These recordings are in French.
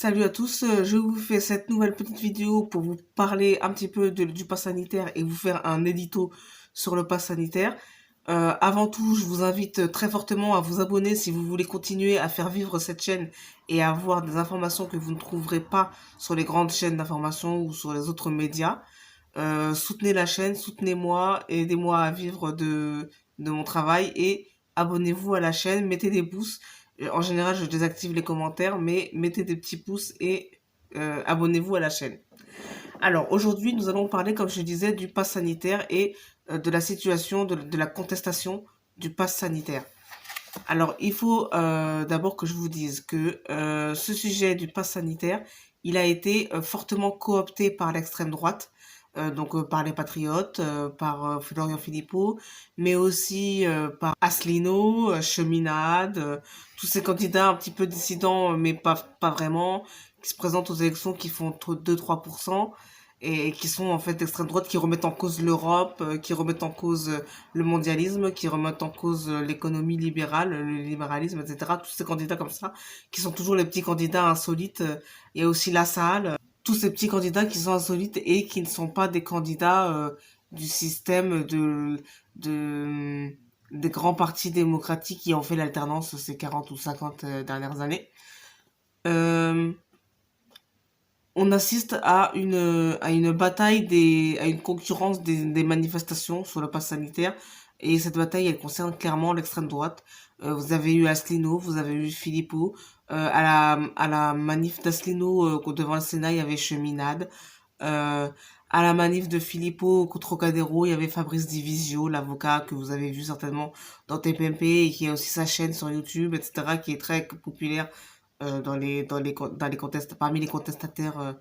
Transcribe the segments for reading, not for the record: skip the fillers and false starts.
Salut à tous, je vous fais cette nouvelle petite vidéo pour vous parler un petit peu du pass sanitaire et vous faire un édito sur le pass sanitaire. Avant tout, je vous invite très fortement à vous abonner si vous voulez continuer à faire vivre cette chaîne et à avoir des informations que vous ne trouverez pas sur les grandes chaînes d'information ou sur les autres médias. Soutenez la chaîne, soutenez-moi, aidez-moi à vivre de mon travail et abonnez-vous à la chaîne, mettez des pouces. En général, je désactive les commentaires, mais mettez des petits pouces et abonnez-vous à la chaîne. Alors, aujourd'hui, nous allons parler, comme je disais, du pass sanitaire et de la situation, de la contestation du pass sanitaire. Alors, il faut d'abord que je vous dise que ce sujet du pass sanitaire, il a été fortement coopté par l'extrême droite, par les patriotes, par Florian Philippot, mais aussi par Asselineau, Cheminade, tous ces candidats un petit peu dissidents, mais pas vraiment, qui se présentent aux élections, qui font 2-3%, et qui sont en fait d'extrême droite, qui remettent en cause l'Europe, qui remettent en cause le mondialisme, qui remettent en cause l'économie libérale, le libéralisme, etc. Tous ces candidats comme ça, qui sont toujours les petits candidats insolites. Il y a aussi Lassalle, tous ces petits candidats qui sont insolites et qui ne sont pas des candidats du système des grands partis démocratiques qui ont fait l'alternance ces 40 ou 50 dernières années. Euh, on assiste à une bataille à une concurrence des manifestations sur le pass sanitaire. Et cette bataille, elle concerne clairement l'extrême droite. Vous avez eu Asselineau, vous avez eu Philippot. À la manif d'Asselineau devant le Sénat, il y avait Cheminade. Euh, à la manif de Philippot contre Trocadéro, il y avait Fabrice Divisio, l'avocat que vous avez vu certainement dans TPMP et qui a aussi sa chaîne sur YouTube, etc., qui est très populaire parmi les contestataires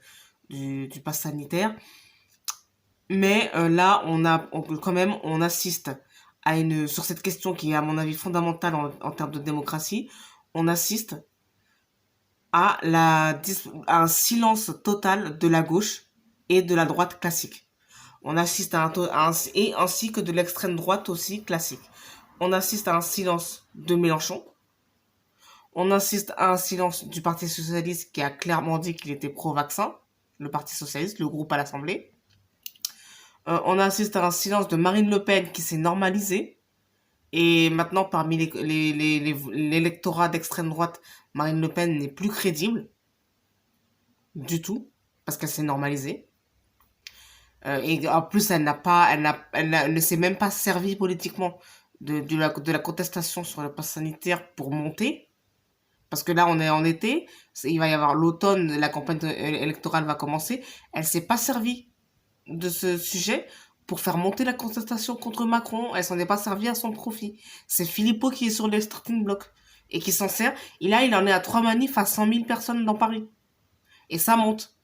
du pass sanitaire. Mais là, quand même, on assiste sur cette question qui est à mon avis fondamentale en termes de démocratie, on assiste à un silence total de la gauche et de la droite classique. On assiste et ainsi que de l'extrême droite aussi classique. On assiste à un silence de Mélenchon. On assiste à un silence du Parti socialiste qui a clairement dit qu'il était pro-vaccin, le Parti socialiste, le groupe à l'Assemblée. On assiste à un silence de Marine Le Pen qui s'est normalisé. Et maintenant, parmi l'électorat d'extrême droite, Marine Le Pen n'est plus crédible du tout, parce qu'elle s'est normalisée. Et en plus, elle ne s'est même pas servie politiquement de la contestation sur le pass sanitaire pour monter. Parce que là, on est en été, il va y avoir l'automne, la campagne électorale va commencer. Elle s'est pas servie de ce sujet pour faire monter la contestation contre Macron. Elle s'en est pas servie à son profit. C'est Philippot qui est sur les starting blocks et qui s'en sert. Et là, il en est à 3 manifs à 100 000 personnes dans Paris. Et ça monte.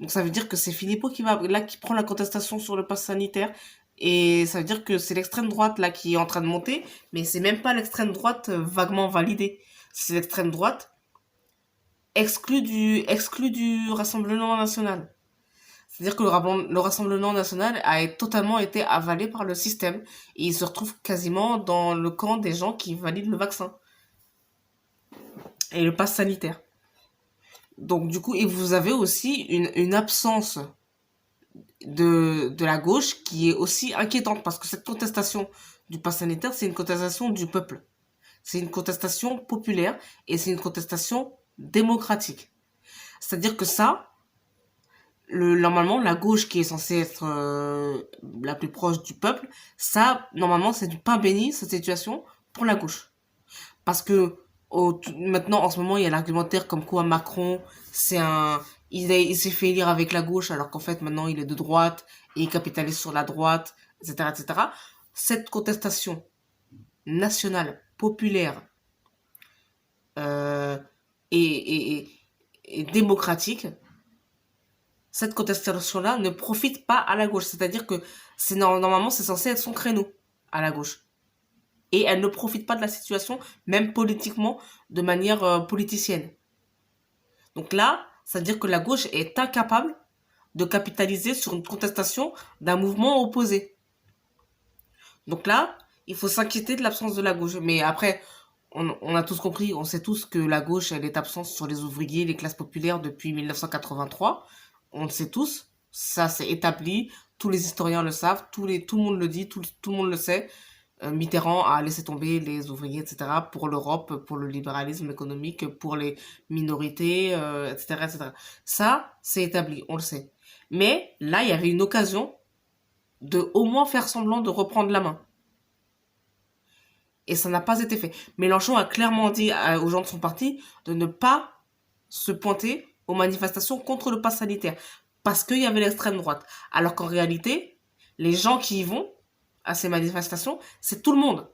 Donc ça veut dire que c'est Philippot qui prend la contestation sur le pass sanitaire. Et ça veut dire que c'est l'extrême droite là qui est en train de monter, mais c'est même pas l'extrême droite vaguement validée. C'est l'extrême droite exclue du Rassemblement national. C'est-à-dire que le Rassemblement national a totalement été avalé par le système. Et il se retrouve quasiment dans le camp des gens qui valident le vaccin et le pass sanitaire. Donc du coup, et vous avez aussi une absence de la gauche qui est aussi inquiétante parce que cette contestation du pass sanitaire, c'est une contestation du peuple. C'est une contestation populaire et c'est une contestation démocratique. C'est-à-dire que ça, normalement, la gauche qui est censée être la plus proche du peuple, ça, normalement, c'est du pain béni, cette situation, pour la gauche. Parce que maintenant, en ce moment, il y a l'argumentaire comme quoi Macron, il s'est fait élire avec la gauche, alors qu'en fait, maintenant, il est de droite et il capitalise sur la droite, etc., etc. Cette contestation nationale, populaire euh, et démocratique, cette contestation-là ne profite pas à la gauche. C'est-à-dire que normalement, c'est censé être son créneau à la gauche. Et elle ne profite pas de la situation, même politiquement, de manière politicienne. Donc là, ça veut dire que la gauche est incapable de capitaliser sur une contestation d'un mouvement opposé. Donc là, il faut s'inquiéter de l'absence de la gauche. Mais après, On a tous compris, on sait tous que la gauche, elle est absente sur les ouvriers, les classes populaires depuis 1983. On le sait tous. Ça, c'est établi. Tous les historiens le savent. Tout le monde le dit. Tout le monde le sait. Mitterrand a laissé tomber les ouvriers, etc. pour l'Europe, pour le libéralisme économique, pour les minorités, etc., etc. Ça, c'est établi. On le sait. Mais là, il y avait une occasion de au moins faire semblant de reprendre la main. Et ça n'a pas été fait. Mélenchon a clairement dit aux gens de son parti de ne pas se pointer aux manifestations contre le pass sanitaire. Parce qu'il y avait l'extrême droite. Alors qu'en réalité, les gens qui y vont à ces manifestations, c'est tout le monde.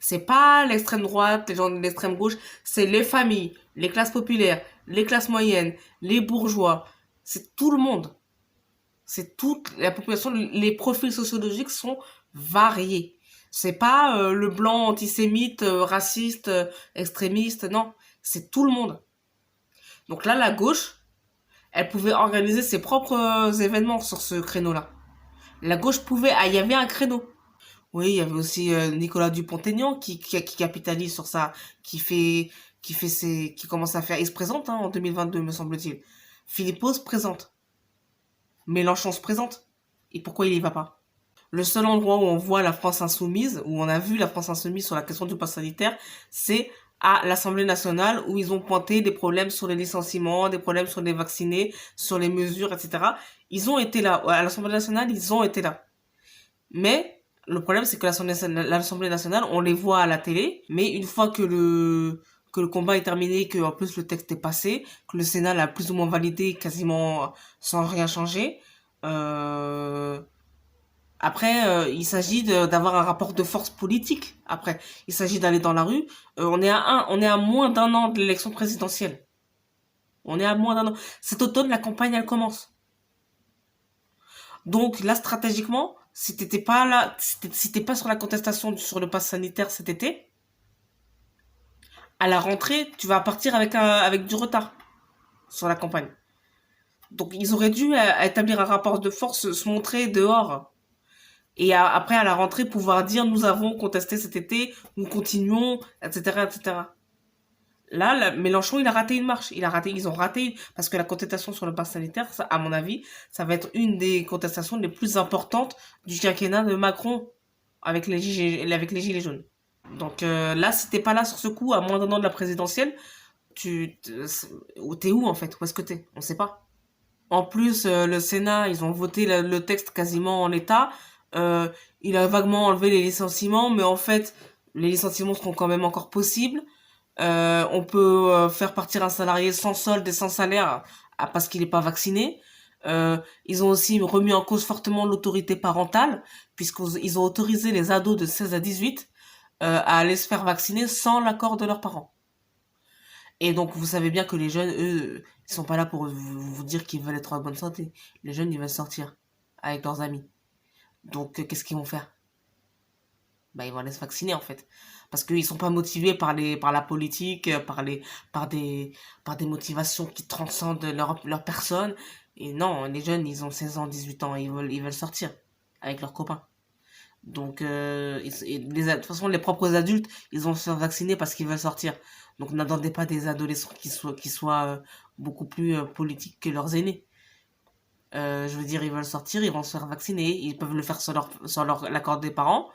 C'est pas l'extrême droite, les gens de l'extrême gauche, c'est les familles, les classes populaires, les classes moyennes, les bourgeois. C'est tout le monde. C'est toute la population. Les profils sociologiques sont variés. C'est pas le blanc antisémite, raciste, extrémiste, non. C'est tout le monde. Donc là, la gauche, elle pouvait organiser ses propres événements sur ce créneau-là. La gauche pouvait, ah, il y avait un créneau. Oui, il y avait aussi Nicolas Dupont-Aignan qui capitalise sur ça, qui commence à faire, il se présente hein, en 2022, me semble-t-il. Philippot se présente. Mélenchon se présente. Et pourquoi il y va pas? Le seul endroit où on voit la France insoumise, où on a vu la France insoumise sur la question du pass sanitaire, c'est à l'Assemblée nationale où ils ont pointé des problèmes sur les licenciements, des problèmes sur les vaccinés, sur les mesures, etc. Ils ont été là. À l'Assemblée nationale, ils ont été là. Mais le problème, c'est que l'Assemblée nationale, on les voit à la télé, mais une fois que le combat est terminé, que en plus le texte est passé, que le Sénat l'a plus ou moins validé quasiment sans rien changer, euh, après, il s'agit d'avoir un rapport de force politique. Après, il s'agit d'aller dans la rue. On est à moins d'un an de l'élection présidentielle. On est à moins d'un an. Cet automne, la campagne, elle commence. Donc là, stratégiquement, si t'étais pas là, si t'es pas sur la contestation sur le pass sanitaire cet été, à la rentrée, tu vas partir avec du retard sur la campagne. Donc ils auraient dû établir un rapport de force, se montrer dehors. Et après, à la rentrée, pouvoir dire nous avons contesté cet été, nous continuons, etc., etc. Là, Mélenchon, il a raté une marche. Ils ont raté, parce que la contestation sur le pass sanitaire, ça, à mon avis, ça va être une des contestations les plus importantes du quinquennat de Macron avec les gilets jaunes. Donc là, si t'es pas là sur ce coup, à moins d'un an de la présidentielle, t'es où en fait? Où est-ce que t'es? On sait pas. En plus, le Sénat, ils ont voté le texte quasiment en l'état. Euh, il a vaguement enlevé les licenciements, mais en fait, les licenciements seront quand même encore possibles. On peut faire partir un salarié sans solde et sans salaire parce qu'il n'est pas vacciné. Ils ont aussi remis en cause fortement l'autorité parentale, puisqu'ils ont autorisé les ados de 16 à 18 à aller se faire vacciner sans l'accord de leurs parents. Et donc, vous savez bien que les jeunes, eux, ils sont pas là pour vous dire qu'ils veulent être en bonne santé. Les jeunes, ils veulent sortir avec leurs amis. Donc, qu'est-ce qu'ils vont faire? Bah, ils vont aller se vacciner, en fait. Parce qu'ils sont pas motivés par la politique, par par des motivations qui transcendent leur personne. Et non, les jeunes, ils ont 16 ans, 18 ans, ils veulent sortir avec leurs copains. Donc, de toute façon, les propres adultes, ils vont se faire vacciner parce qu'ils veulent sortir. Donc, n'attendez pas des adolescents qui soient beaucoup plus politiques que leurs aînés. Je veux dire, ils veulent sortir, ils vont se faire vacciner. Ils peuvent le faire l'accord des parents.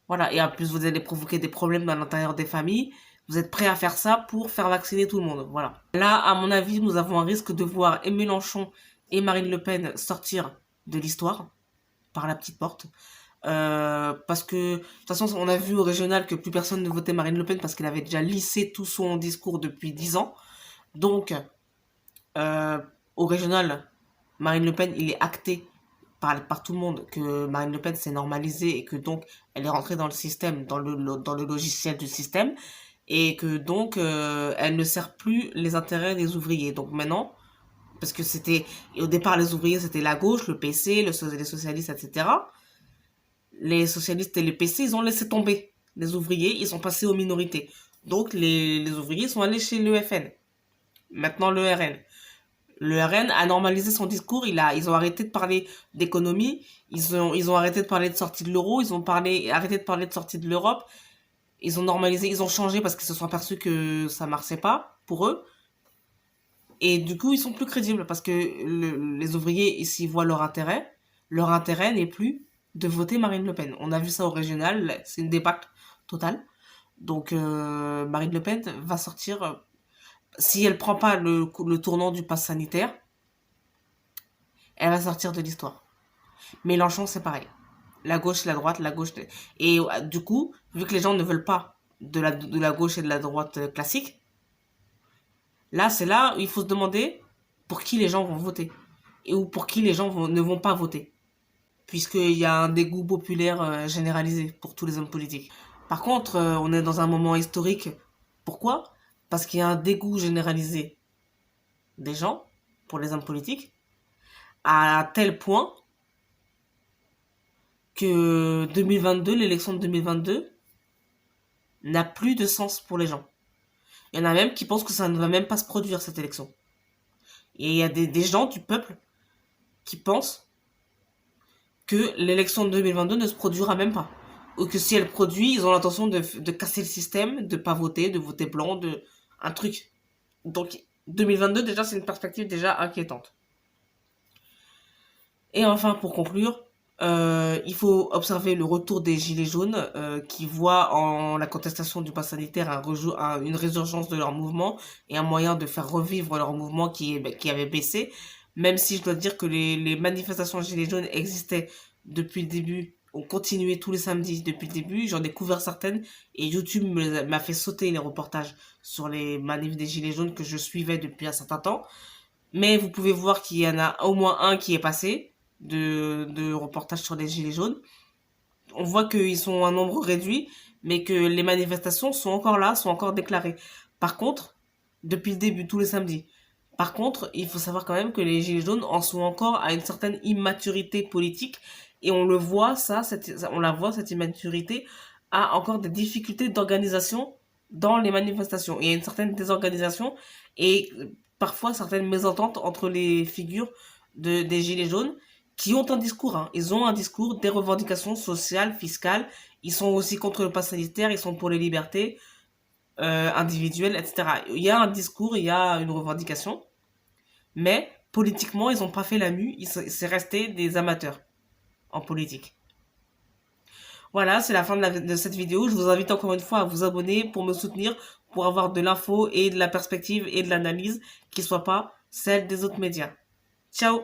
Voilà. Et en plus, vous allez provoquer des problèmes à l'intérieur des familles. Vous êtes prêts à faire ça pour faire vacciner tout le monde. Voilà. Là, à mon avis, nous avons un risque de voir et Mélenchon et Marine Le Pen sortir de l'histoire par la petite porte. Parce que de toute façon on a vu au régional que plus personne ne votait Marine Le Pen parce qu'elle avait déjà lissé tout son discours depuis 10 ans. Donc euh, au régional, Marine Le Pen, il est acté par tout le monde que Marine Le Pen s'est normalisée et que donc elle est rentrée dans le système, dans le logiciel du système, et que donc elle ne sert plus les intérêts des ouvriers. Donc maintenant, parce que au départ les ouvriers c'était la gauche, le PC, les socialistes, etc. Les socialistes et les PC, ils ont laissé tomber les ouvriers, ils sont passés aux minorités. Donc les ouvriers sont allés chez le FN. Maintenant le RN. Le RN a normalisé son discours, ils ont arrêté de parler d'économie, ils ont arrêté de parler de sortie de l'euro, arrêté de parler de sortie de l'Europe, Ils ont normalisé, ils ont changé parce qu'ils se sont aperçus que ça marchait pas pour eux. Et du coup, ils sont plus crédibles parce que les ouvriers ici voient leur intérêt. Leur intérêt n'est plus de voter Marine Le Pen. On a vu ça au régional, c'est une débâcle totale. Donc Marine Le Pen va sortir, si elle prend pas le tournant du pass sanitaire, elle va sortir de l'histoire. Mélenchon, c'est pareil. La gauche, la droite, la gauche. Et du coup, vu que les gens ne veulent pas de la gauche et de la droite classique, là, c'est là où il faut se demander pour qui les gens vont voter. Et ou pour qui les gens ne vont pas voter. Puisqu'il y a un dégoût populaire généralisé pour tous les hommes politiques. Par contre, on est dans un moment historique. Pourquoi? Parce qu'il y a un dégoût généralisé des gens pour les hommes politiques, à tel point que 2022, l'élection de 2022, n'a plus de sens pour les gens. Il y en a même qui pensent que ça ne va même pas se produire, cette élection. Et il y a des gens du peuple qui pensent que l'élection de 2022 ne se produira même pas. Ou que si elle produit, ils ont l'intention de casser le système, de pas voter, de voter blanc, de un truc. Donc 2022, déjà, c'est une perspective déjà inquiétante. Et enfin, pour conclure, il faut observer le retour des Gilets jaunes qui voient en la contestation du pass sanitaire une résurgence de leur mouvement et un moyen de faire revivre leur mouvement qui avait baissé. Même si je dois dire que les manifestations Gilets jaunes existaient depuis le début, ont continué tous les samedis depuis le début. J'en ai couvert certaines et YouTube m'a fait sauter les reportages sur les manifs des Gilets jaunes que je suivais depuis un certain temps. Mais vous pouvez voir qu'il y en a au moins un qui est passé de reportages sur les Gilets jaunes. On voit qu'ils sont un nombre réduit, mais que les manifestations sont encore là, sont encore déclarées. Par contre, depuis le début, tous les samedis. Par contre, il faut savoir quand même que les Gilets jaunes en sont encore à une certaine immaturité politique. Et on le voit, on la voit, cette immaturité a encore des difficultés d'organisation dans les manifestations. Il y a une certaine désorganisation et parfois certaines mésententes entre les figures des Gilets jaunes qui ont un discours. Hein. Ils ont un discours, des revendications sociales, fiscales. Ils sont aussi contre le pass sanitaire, ils sont pour les libertés individuelles, etc. Il y a un discours, il y a une revendication, mais politiquement, ils n'ont pas fait la mue. C'est resté des amateurs en politique. Voilà, c'est la fin de cette vidéo. Je vous invite encore une fois à vous abonner pour me soutenir, pour avoir de l'info et de la perspective et de l'analyse qui ne soit pas celle des autres médias. Ciao!